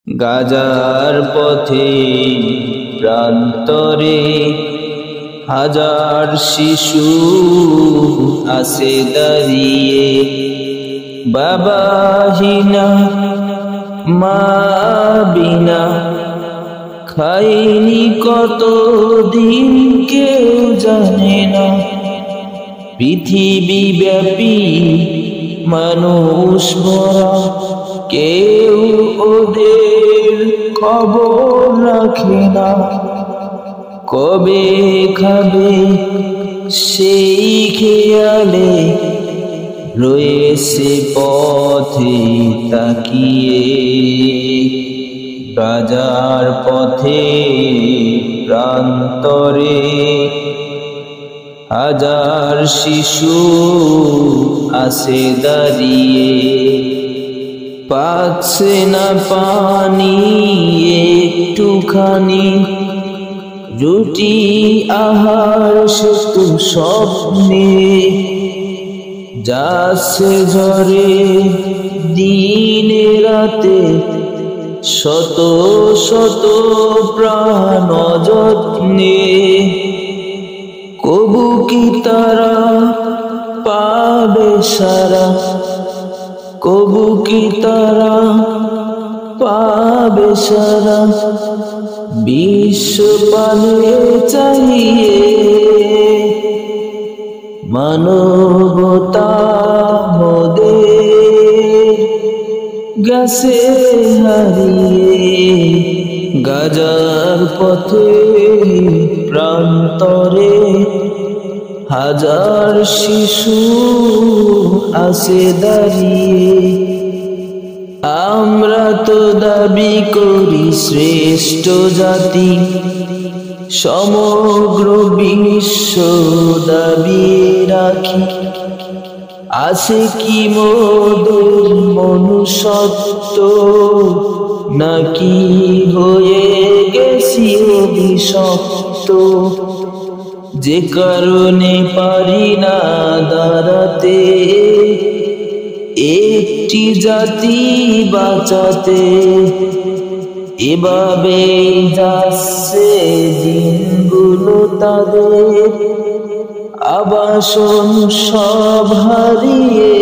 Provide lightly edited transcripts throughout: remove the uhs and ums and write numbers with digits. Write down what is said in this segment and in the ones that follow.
গাজার পথে প্রান্তরে হাজার শিশু আছে দাঁড়িয়ে, বাবাহীনা মা বিনা খাইনি কতদিন কেউ জানে না। পৃথিবী ব্যাপী মানুষ ভরা, কেউ ওদের খবর রাখে না। কবে খাবে সেই খেয়ালে রয়েছে পথে তাকিয়ে। গাজার পথে প্রান্তরে হাজার শিশু আছে দাঁড়িয়ে, পাচ্ছে না পানি একটুখানি, রুটি আহার শুধু স্বপ্নে। যাচ্ছে ঝরে দিনে রাতে শত শত প্রাণ যত্নে, কবু কি তারা পাবে সারা, কবু কি তারা পাবে সারা। বিশ্ব পানে চাহিয়ে মানবতা মোদের গেছে হারিয়ে। গাজার পথে প্রান্তরে হাজার শিশু আছে দাঁড়িয়ে। আমরা তো দাবি করি শ্রেষ্ঠ জাতি, সমগ্র বিশ্ব দাবি রাখি। আছে কি মোদের মনুষ্যত্ব, নাকি হয়ে গেছি অভিশপ্ত? যে কারণে পারি না দাঁড়াতে একটি জাতি বাঁচাতে, এভাবে যাচ্ছে দিনগুলো তাদের, আবাসন সব হারিয়ে।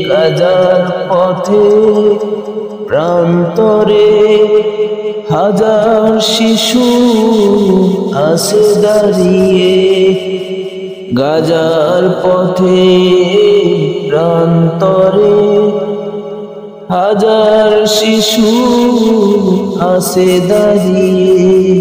গাজার পথে প্রান্তরে হাজার শিশু আছে দাঁড়িয়ে। গাজার পথে প্রান্তরে হাজার শিশু আছে দাঁড়িয়ে।